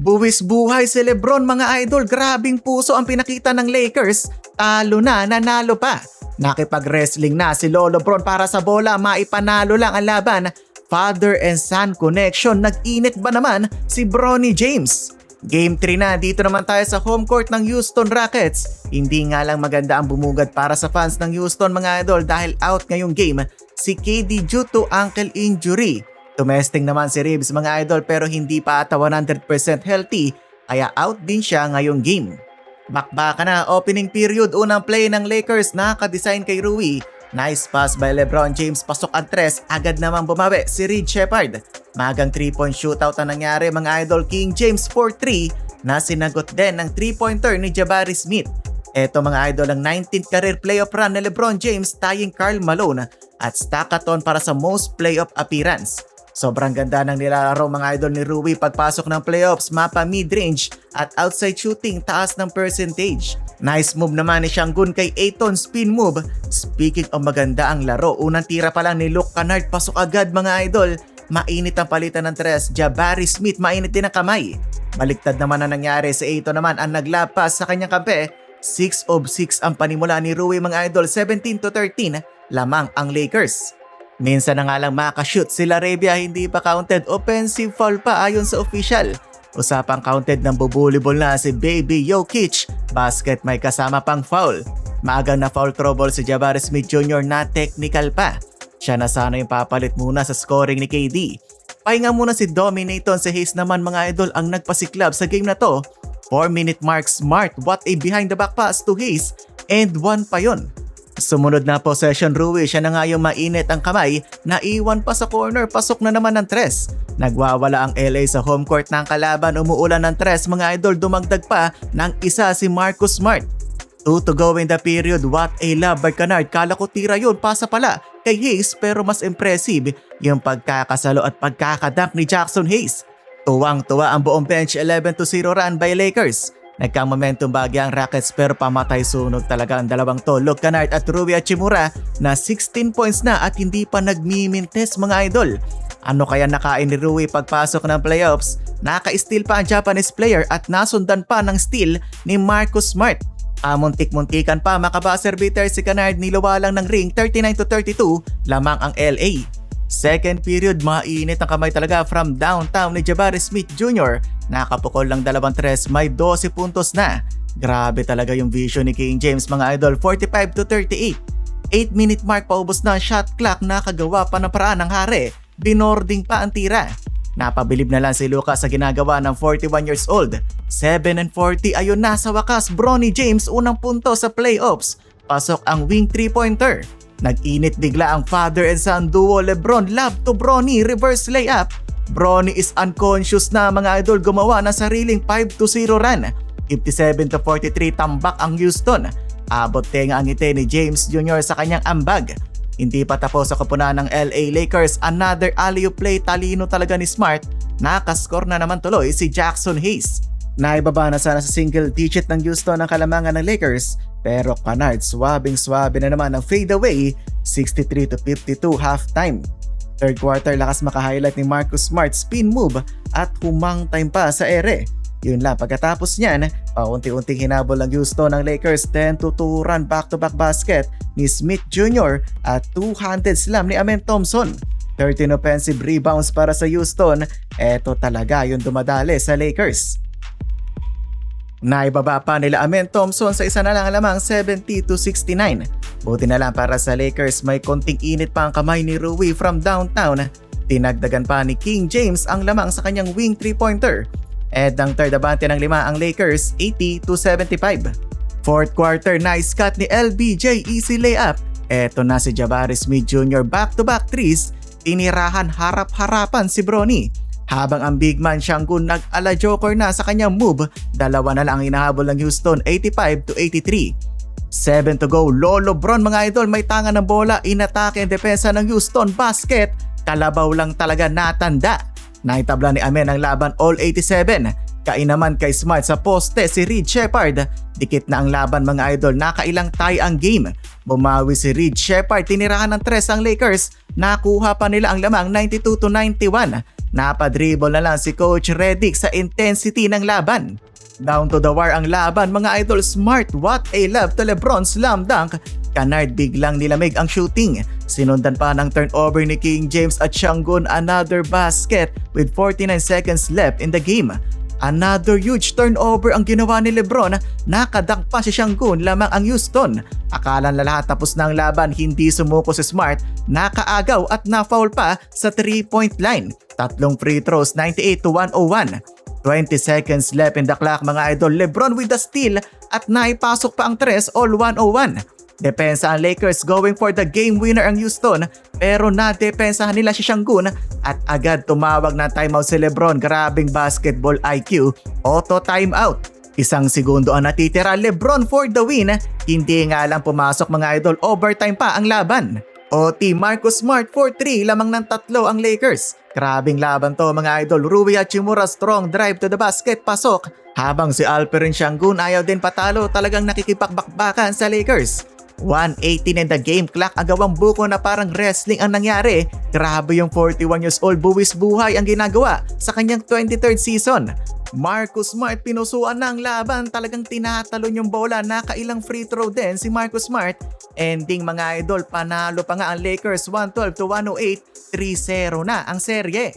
Buwis buhay si Lebron mga idol, grabing puso ang pinakita ng Lakers, talo na, nanalo pa. Nakipag-wrestling na si Lolo Bron para sa bola, maipanalo lang ang laban. Father and son connection, nag-init ba naman si Bronny James? Game 3 na, dito naman tayo sa home court ng Houston Rockets. Hindi nga lang maganda ang bumugad para sa fans ng Houston mga idol dahil out ngayong game si KD due to ankle injury. Tumesting naman si Reeves mga idol pero hindi pa ata 100% healthy kaya out din siya ngayong game. Bakbaka na opening period, unang play ng Lakers, naka-design kay Rui. Nice pass by LeBron James, pasok ang tres, agad namang bumawi si Reed Sheppard. Magang 3-point shootout ang nangyari mga idol, King James 4-3 na sinagot din ng 3-pointer ni Jabari Smith. Eto mga idol ang 19th career playoff run ni LeBron James, tying Karl Malone at stackathon para sa most playoff appearance. Sobrang ganda ng nilalaro mga idol ni Rui pagpasok ng playoffs, mapa mid-range at outside shooting, taas ng percentage. Nice move naman ni Şengün kay Ayton, spin move. Speaking of maganda ang laro, unang tira pa lang ni Luke Kennard, pasok agad mga idol. Mainit ang palitan ng tres, Jabari Smith mainit din ang kamay. Baliktad naman ang nangyari, si Ayton naman ang naglapas sa kanyang kampe. 6 of 6 ang panimula ni Rui mga idol, 17-13 lamang ang Lakers. Minsan na nga lang makashoot sila Arabia, hindi pa counted, offensive foul pa ayon sa official. Usapang counted ng bubulibol na si Baby Jokic, basket may kasama pang foul. Maagang na foul trouble si Jabari Smith Jr. na technical pa. Siya na sana yung papalit muna sa scoring ni KD. Pahinga muna si Dominaton, si Hayes naman mga idol ang nagpasiklab sa game na to. 4-minute mark, Smart, what a behind the back pass to Hayes, and 1 pa yon. Sumunod na possession Rui, siya na nga yung mainit ang kamay, naiwan pa sa corner, pasok na naman ng tres. Nagwawala ang LA sa home court ng kalaban, umuulan ng tres mga idol, dumagdag pa ng isa si Marcus Smart. 2 to go in the period, what a lob by Kennard, kala ko tira yun, pasa pala kay Hayes pero mas impressive yung pagkakasalo at pagkakadunk ni Jackson Hayes. Tuwang-tuwa ang buong bench, 11-0 run by Lakers. Nagka-momentum bagya ang Rockets pero pamatay sunog talaga ang dalawang to, Luke Kennard at Rui Hachimura na 16 points na at hindi pa nagmimintes mga idol. Ano kaya nakain ni Rui pagpasok ng playoffs? Naka-steal pa ang Japanese player at nasundan pa ng steal ni Marcus Smart. Muntik-muntikan pa makabuzzer beater si Kennard, niluwa lang ng ring, 39-32 lamang ang LA. Second period, mainit ang kamay talaga from downtown ni Jabari Smith Jr. Nakapukol lang 2 tres, may 12 puntos na. Grabe talaga yung vision ni King James mga idol, 45-38. 8-minute mark, paubos na ang shot clock, nakagawa pa ng paraan ng hari. Binording pa ang tira. Napabilib na lang si Lucas sa ginagawa ng 41 years old. 7-40, ayun na sa wakas, Bronny James unang punto sa playoffs. Pasok ang wing 3-pointer. Nag-init bigla ang father and son duo, LeBron lob to Bronny, reverse layup. Bronny is unconscious na mga idol, gumawa ng sariling 5-0 run. 57-43 tambak ang Houston. Abot tenga ang ngiti ni James Jr. sa kanyang ambag. Hindi pa tapos sa koponan ng LA Lakers, another alley-oop play, talino talaga ni Smart. Nakascore na naman tuloy si Jackson Hayes. Naibaba na sana sa single digit ng Houston ang kalamangan ng Lakers, pero Kennard swabing-swabe na naman ang fadeaway, 63-52 halftime. Third quarter, lakas maka-highlight ni Marcus Smart, spin move at humang time pa sa ere. Yun lang, pagkatapos niyan, paunti-unting hinabol ng Houston ng Lakers, 10-2 run back-to-back basket ni Smith Jr. at two-handed slam ni Amen Thompson. 13 offensive rebounds para sa Houston, eto talaga yung dumadali sa Lakers. Naibaba pa nila Amen Thompson sa isa na lang lamang, 70-69. Buti na lang para sa Lakers, may konting init pa ang kamay ni Rui from downtown. Tinagdagan pa ni King James ang lamang sa kanyang wing 3-pointer. Ang third abante ng 5 ang Lakers, 80-75. Fourth quarter, nice cut ni LBJ, easy layup. Eto na si Jabari Smith Jr. back-to-back threes, tinirahan harap-harapan si Bronny. Habang ang big man Şengün nag-ala joker na sa kanyang move, dalawa na lang ang hinahabol ng Houston, 85-83. 7 to go, Lolo Bron mga idol, may tangan ng bola, inatake ang depensa ng Houston, basket, kalabaw lang talaga, natanda. Naitabla ni Amen ang laban, all 87. Kain naman kay Smart sa poste si Reed Sheppard. Dikit na ang laban mga idol, nakailang tie ang game. Bumawi si Reed Sheppard, tinirahan ng tres ang Lakers. Nakuha pa nila ang lamang 92-91. napadribble na lang si Coach Redick sa intensity ng laban. Down to the wire ang laban mga idol. Smart, what a love to LeBron slam dunk. Canard biglang nilamig ang shooting. Sinundan pa ng turnover ni King James at Sengun, another basket with 49 seconds left in the game. Another huge turnover ang ginawa ni LeBron, nakadak pa si Sengun, lamang ang Houston. Akala na lahat tapos na ang laban, hindi sumuko si Smart, nakaagaw at na-foul pa sa 3-point line. Tatlong free throws, 98 to 101. 20 seconds left in the clock mga idol. LeBron with the steal at naipasok pa ang tres, all 101. Depensa ang Lakers, going for the game winner ang Houston, pero nadepensahan nila si Sengun at agad tumawag na timeout si LeBron. Grabing basketball IQ, auto timeout. Isang segundo ang natitira, LeBron for the win. Hindi nga lang pumasok mga idol, overtime pa ang laban. OT, Marcus Smart for 3, lamang ng 3 ang Lakers. Grabing laban to mga idol. Rui Hachimura strong drive to the basket, pasok. Habang si Alperen Sengun ayaw din patalo, talagang nakikipakbakbakan sa Lakers. 1:18 in the game clock, agawang buko na parang wrestling ang nangyari. Grabe yung 41 years old, buwis buhay ang ginagawa sa kanyang 23rd season. Marcus Smart pinusuan ng laban, talagang tinatalon yung bola, nakailang free throw din si Marcus Smart. Ending mga idol, panalo pa nga ang Lakers 112 to 108, 3-0 na ang serye.